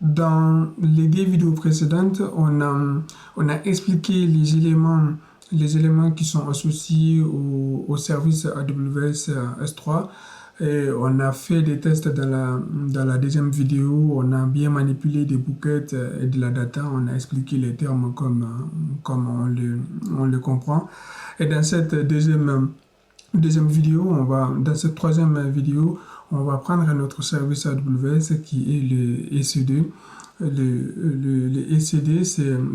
Dans les deux vidéos précédentes, on a expliqué les éléments qui sont associés au service AWS S3. Et on a fait des tests dans la deuxième vidéo. On a bien manipulé des buckets et de la data. On a expliqué les termes comme on le comprend. Et dans cette deuxième vidéo, dans cette troisième vidéo, on va prendre notre service AWS qui est le EC2. Le EC2,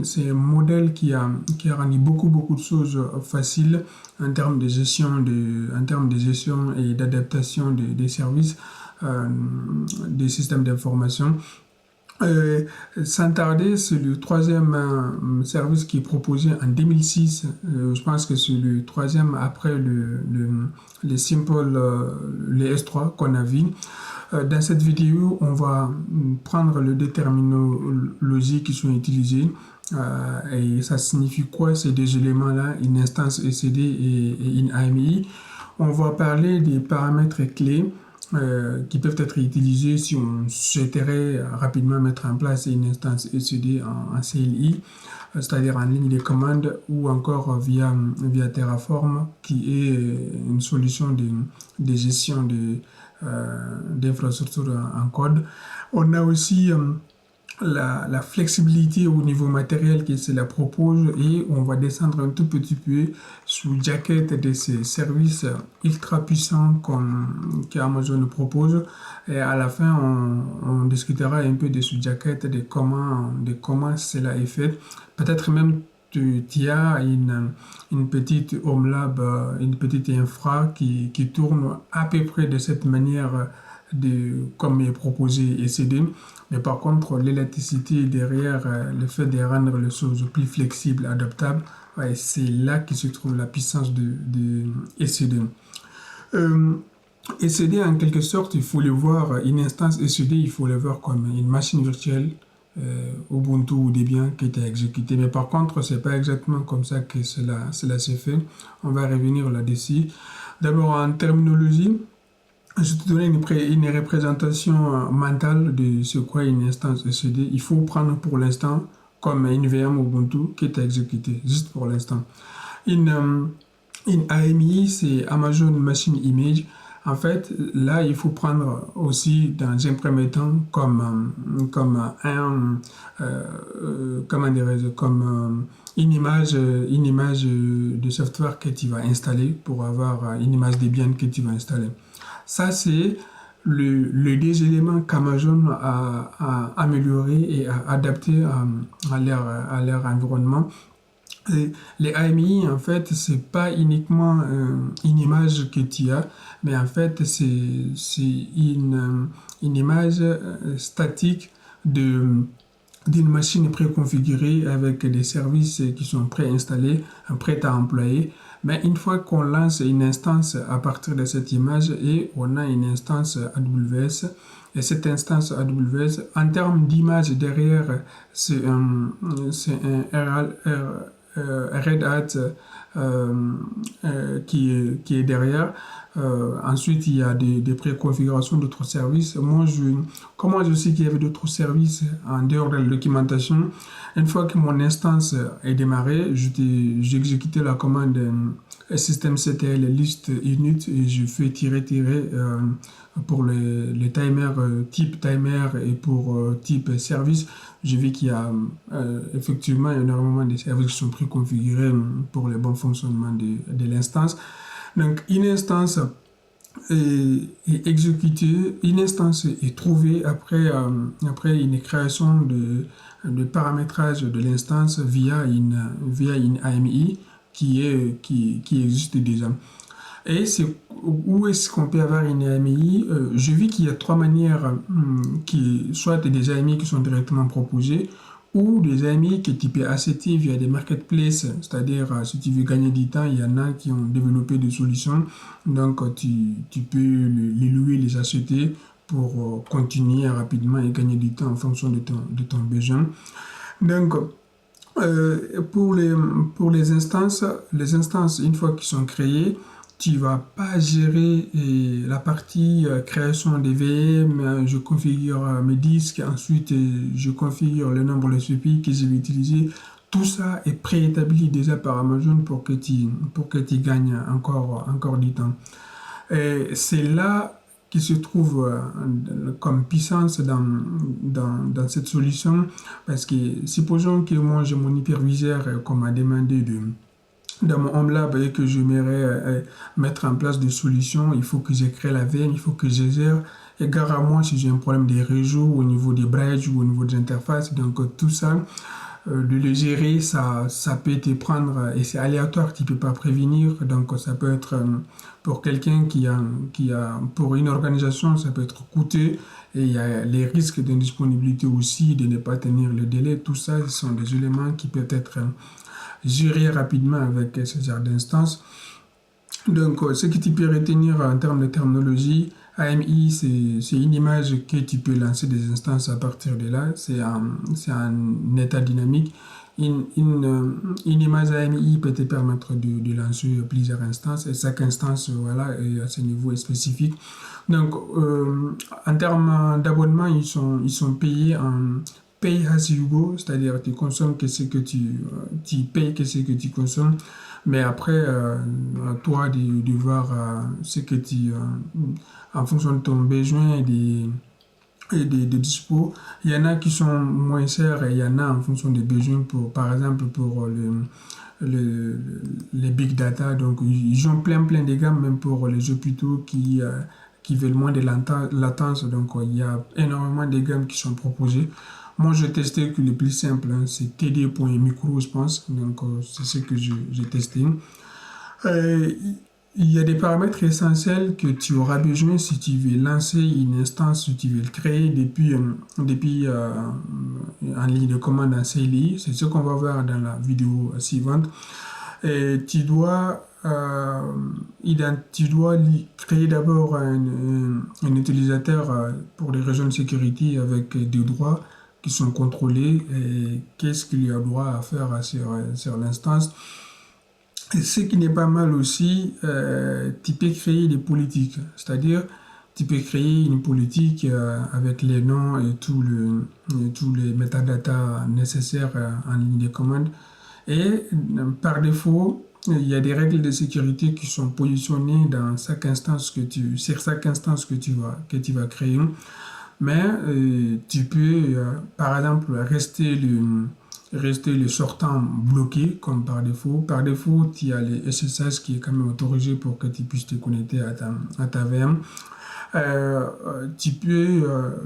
c'est un modèle qui a rendu beaucoup de choses faciles en termes de gestion et d'adaptation des services, des systèmes d'information. Sans tarder, c'est le troisième service qui est proposé en 2006. Je pense que c'est le troisième après les Simple, les S3 qu'on a vu. Dans cette vidéo, on va prendre les terminologies qui sont utilisées et ça signifie quoi ces deux éléments-là, une instance ECD et une AMI. On va parler des paramètres clés qui peuvent être utilisés si on souhaiterait rapidement mettre en place une instance ECD en CLI, c'est-à-dire en ligne de commande ou encore via Terraform, qui est une solution de gestion d'infrastructures en code. On a aussi la flexibilité au niveau matériel qui cela propose et on va descendre un tout petit peu sous jaquette de ces services ultra puissants qu'Amazon nous propose et à la fin on discutera un peu de sous jaquette de comment cela est fait. Peut-être même tu as une petite home lab, une petite infra qui tourne à peu près de cette manière comme est proposé ECD. Mais par contre, l'électricité derrière le fait de rendre les choses plus flexibles, adaptables, ouais, c'est là que se trouve la puissance de ECD. ECD, en quelque sorte, il faut le voir, une instance ECD, il faut le voir comme une machine virtuelle Ubuntu ou Debian qui était exécutée. Mais par contre, c'est pas exactement comme ça que cela s'est fait. On va revenir là-dessus. D'abord, en terminologie, je te donne une représentation mentale de ce qu'est une instance ECD. Il faut prendre pour l'instant comme une VM Ubuntu qui est exécutée, juste pour l'instant. Une AMI, c'est Amazon Machine Image. En fait, là, il faut prendre aussi dans un premier temps une image de software que tu vas installer pour avoir une image Debian que tu vas installer. Ça, c'est les deux éléments qu'Amazon a amélioré et a adapté à leur environnement. Et les AMI, en fait, c'est pas uniquement une image que tu as, mais en fait, c'est une image statique d'une machine préconfigurée avec des services qui sont préinstallés, prêts à employer. Mais une fois qu'on lance une instance à partir de cette image et on a une instance AWS, et cette instance AWS, en termes d'image derrière, c'est un Red Hat qui est derrière. Ensuite, il y a des préconfigurations d'autres services. Comment je sais qu'il y avait d'autres services en dehors de la documentation? Une fois que mon instance est démarrée, j'ai exécuté la commande systemctl list init et je fais tirer pour les timers type timer et pour type service. J'ai vu qu'il y a effectivement énormément de services qui sont préconfigurés pour le bon fonctionnement de l'instance. Donc, une instance est exécutée, une instance est trouvée après une création de paramétrage de l'instance via une AMI qui existe déjà. Et où est-ce qu'on peut avoir une AMI? Je vis qu'il y a trois manières, soit des AMI qui sont directement proposées, ou des AMI que tu peux acheter via des marketplaces, c'est-à-dire si tu veux gagner du temps, il y en a qui ont développé des solutions, donc tu peux les louer, les acheter pour continuer rapidement et gagner du temps en fonction de ton besoin. Donc, pour les instances, une fois qu'ils sont créées, tu vas pas gérer la partie création des VM, je configure mes disques, ensuite je configure le nombre de CPU que je vais utiliser. Tout ça est préétabli déjà par Amazon pour que tu gagnes encore du temps. Et c'est là qui se trouve comme puissance dans cette solution, parce que supposons que moi j'ai mon hyperviseur qu'on m'a demandé dans mon Home Lab et que j'aimerais mettre en place des solutions, il faut que je crée la VM, il faut que je gère. Et gare à moi si j'ai un problème des réseaux au niveau des bridges ou au niveau des interfaces. Donc tout ça, de le gérer, ça peut te prendre, et c'est aléatoire, tu ne peux pas prévenir. Donc ça peut être pour quelqu'un pour une organisation, ça peut être coûteux. Et il y a les risques d'indisponibilité aussi, de ne pas tenir le délai. Tout ça, ce sont des éléments qui peuvent être gérés rapidement avec ce genre d'instance. Donc, ce que tu peux retenir en termes de terminologie, AMI, c'est une image que tu peux lancer des instances à partir de là. C'est un état dynamique. Une image AMI peut te permettre de lancer plusieurs instances et chaque instance, voilà, est à ce niveau est spécifique. Donc, en termes d'abonnement, ils sont payés en pay as you go, c'est-à-dire tu consommes que ce que tu payes que ce que tu consommes, mais après, à toi de voir ce que en fonction de ton besoin des dispos. Il y en a qui sont moins chers et il y en a en fonction des besoins, par exemple pour le- les big data. Donc, ils ont plein de gammes, même pour les hôpitaux qui veulent moins de latence. Donc, il y a énormément de gammes qui sont proposées. Moi, j'ai testé que le plus simple, hein, c'est TD.micro, je pense. Donc, c'est ce que j'ai testé. Euh, il y a des paramètres essentiels que tu auras besoin si tu veux lancer une instance, si tu veux le créer depuis en ligne de commande en CLI. C'est ce qu'on va voir dans la vidéo suivante. Et tu dois créer d'abord un utilisateur pour des raisons de sécurité avec des droits qui sont contrôlés et qu'est-ce qu'il y a droit à faire sur l'instance. Et ce qui n'est pas mal aussi, tu peux créer des politiques, c'est-à-dire tu peux créer une politique avec les noms et tous les métadatas nécessaires en ligne de commande. Et par défaut, il y a des règles de sécurité qui sont positionnées sur chaque instance que tu vas créer. Mais tu peux, par exemple, rester le sortant bloqué comme par défaut. Par défaut, il y a les SSH qui est quand même autorisé pour que tu puisses te connecter à ta VM.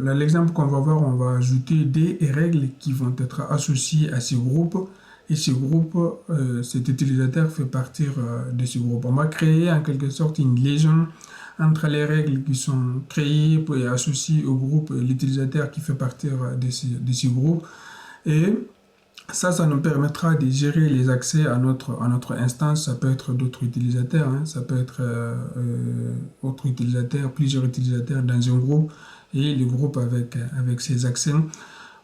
L'exemple qu'on va voir, on va ajouter des règles qui vont être associées à ce groupe. Et ce groupe, cet utilisateur fait partie de ce groupe. On va créer en quelque sorte une légende entre les règles qui sont créées et associées au groupe et l'utilisateur qui fait partie de ce groupe. Et ça nous permettra de gérer les accès à notre instance. Ça peut être d'autres utilisateurs, hein. Ça peut être autres utilisateurs, plusieurs utilisateurs dans un groupe et le groupe avec ses accès.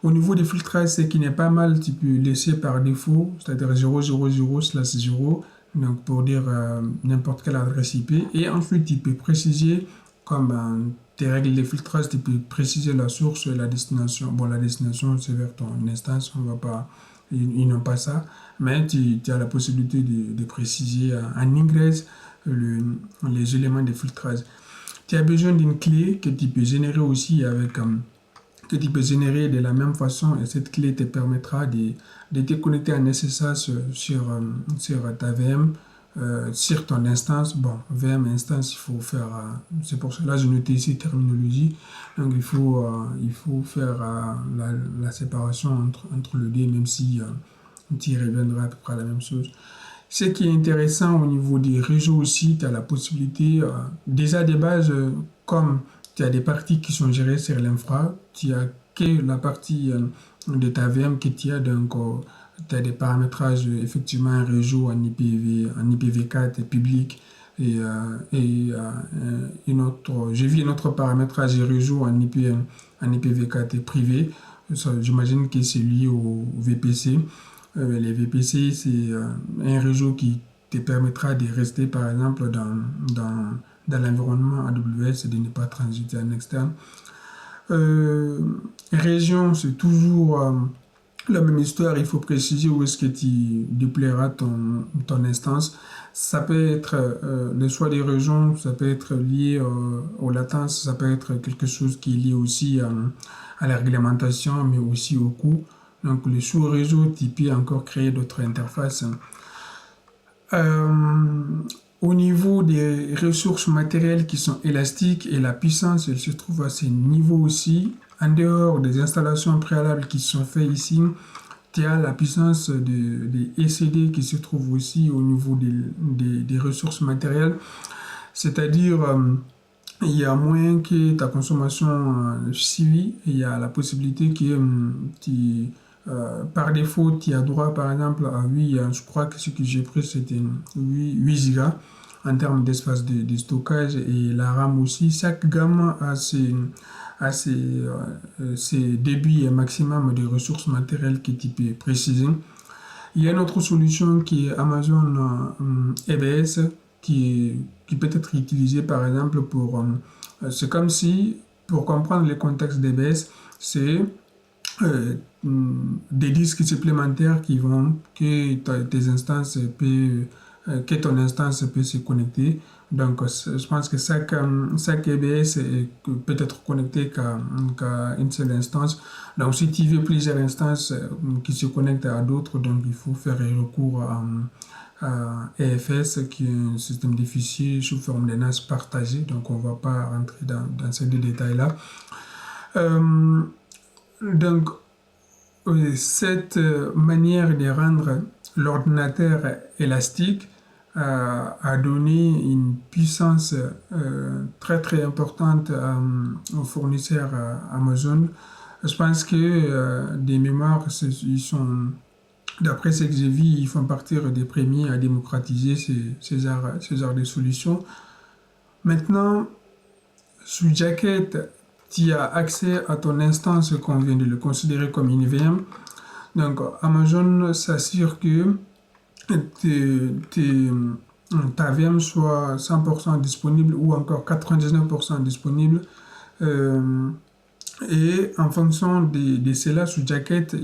Au niveau des filtrages, ce qui n'est pas mal, tu peux laisser par défaut, c'est-à-dire 000/0, donc pour dire n'importe quelle adresse IP. Et ensuite, tu peux préciser, comme tes règles de filtrage, tu peux préciser la source et la destination. Bon, la destination, c'est vers ton instance, on va pas, ils n'ont pas ça, mais tu as la possibilité de préciser en ingress les éléments de filtrage. Tu as besoin d'une clé que tu peux générer aussi que tu peux générer de la même façon et cette clé te permettra de te connecter en SSH sur ta VM, sur ton instance. Bon, VM instance, il faut faire, c'est pour cela que j'ai noté ici terminologie. Donc il faut faire la séparation entre le deux, même si tu y reviendras à peu près à la même chose. Ce qui est intéressant au niveau des réseaux aussi, tu as la possibilité, déjà des bases, comme tu as des parties qui sont gérées sur l'infra, tu as que la partie de ta VM que tu as, donc tu as des paramétrages, effectivement, un réseau en IPv4 public et j'ai vu un autre paramétrage réseau en IPv4 privé. J'imagine que c'est lié au VPC. Les VPC, c'est un réseau te permettra de rester, par exemple, dans l'environnement AWS et de ne pas transiter en externe. Région, c'est toujours la même histoire. Il faut préciser où est-ce que tu déploieras ton instance. Ça peut être le choix des régions, ça peut être lié aux latences, ça peut être quelque chose qui est lié aussi à la réglementation, mais aussi au coût. Donc, le sous-réseau, tu peux encore créer d'autres interfaces. Euh, Au niveau des ressources matérielles qui sont élastiques et la puissance, elle se trouve à ces niveaux aussi. En dehors des installations préalables qui sont faites ici, tu as la puissance des ECD qui se trouve aussi au niveau des ressources matérielles. C'est-à-dire, il y a moyen que ta consommation suive. Il y a la possibilité que par défaut, tu as droit par exemple à 8, je crois que ce que j'ai pris c'était 8 gigas en termes d'espace de stockage et la RAM aussi. Chaque gamme a ses débits maximum de ressources matérielles que tu peux préciser. Il y a une autre solution qui est Amazon EBS qui peut être utilisée par exemple pour... c'est comme si, pour comprendre les contextes d'EBS, c'est des disques supplémentaires qui vont que tes instances que ton instance peut se connecter. Donc, je pense que chaque EBS peut être connecté qu'à une seule instance. Donc, si tu veux plusieurs instances qui se connectent à d'autres, donc il faut faire recours à EFS, qui est un système de fichiers sous forme de NAS partagé. Donc, on ne va pas rentrer dans ces deux détails-là. Donc, cette manière de rendre l'ordinateur élastique a donné une puissance très très importante aux fournisseurs Amazon. Je pense que des mémoires, ils sont, d'après ce que j'ai vu, ils font partir des premiers à démocratiser ces genres de solutions. Maintenant, sous Jacket, tu as accès à ton instance qu'on vient de le considérer comme une VM. Donc, Amazon s'assure que ta VM soit 100% disponible ou encore 99% disponible. Et en fonction de cela, sous Jacket,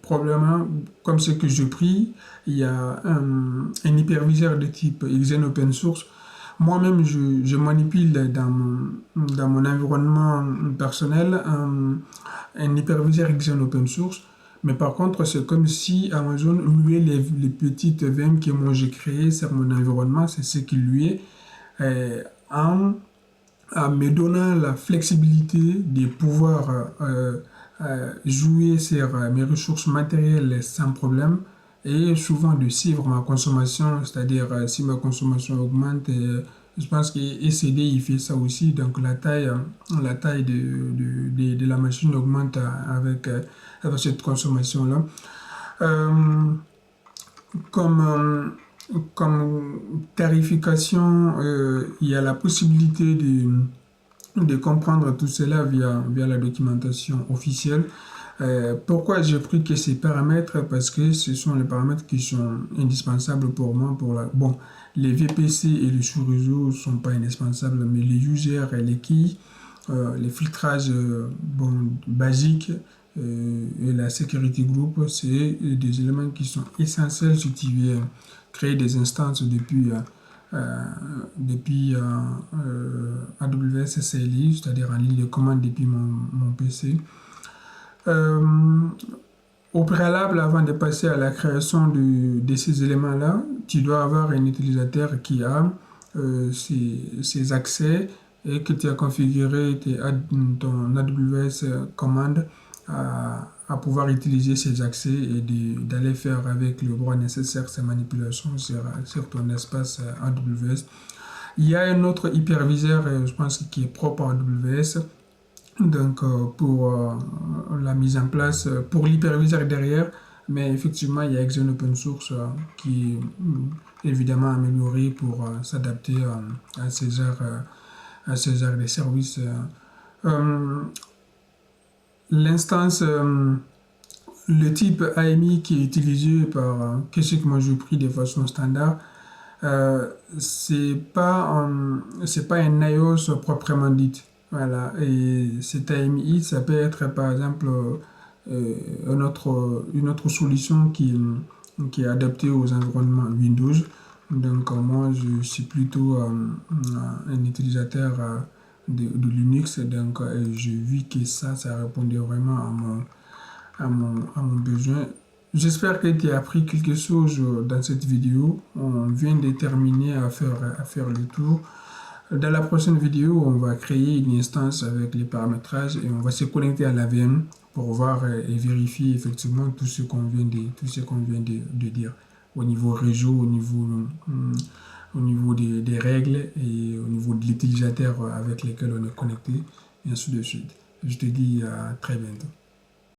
probablement, comme ce que je prie, il y a un hyperviseur de type Xen Open Source. Moi-même, je manipule dans mon environnement personnel un hyperviseur Xen Open Source. Mais par contre, c'est comme si Amazon louait les petites VM que moi j'ai créées sur mon environnement. C'est ce qu'il lui est. En me donnant la flexibilité de pouvoir jouer sur mes ressources matérielles sans problème et souvent de suivre ma consommation, c'est-à-dire si ma consommation augmente, je pense que ECD il fait ça aussi, donc la taille de la machine augmente avec cette consommation-là. Comme tarification, il y a la possibilité de comprendre tout cela via la documentation officielle. Pourquoi j'ai pris que ces paramètres? Parce que ce sont les paramètres qui sont indispensables pour moi. Bon, les VPC et le sous-réseau ne sont pas indispensables, mais les users et les keys, les filtrages basiques et la security group, c'est des éléments qui sont essentiels si tu veux créer des instances depuis AWS CLI, c'est-à-dire en ligne de commande depuis mon PC. Au préalable, avant de passer à la création de ces éléments-là, tu dois avoir un utilisateur qui a ces accès et que tu as configuré ton AWS commande à pouvoir utiliser ces accès et d'aller faire avec le droit nécessaire ces manipulations sur ton espace AWS. Il y a un autre hyperviseur, je pense, qui est propre à AWS. Donc, pour la mise en place, pour l'hyperviseur derrière, mais effectivement, il y a Xen Open Source qui est évidemment amélioré pour s'adapter à ces genres de services. L'instance le type AMI qui est utilisé qu'est-ce que moi je pris de façon standard, euh, c'est pas un iOS proprement dit. Voilà. Et cet AMI, ça peut être par exemple une autre solution qui est adaptée aux environnements Windows. Donc moi, je suis plutôt un utilisateur de Linux. Donc j'ai vu que ça répondait vraiment à mon besoin. J'espère que tu as appris quelque chose dans cette vidéo. On vient de terminer à faire le tour. Dans la prochaine vidéo, on va créer une instance avec les paramétrages et on va se connecter à l'AVM pour voir et vérifier effectivement tout ce qu'on vient de dire au niveau réseau, au niveau des règles et au niveau de l'utilisateur avec lequel on est connecté, et ainsi de suite. Je te dis à très bientôt.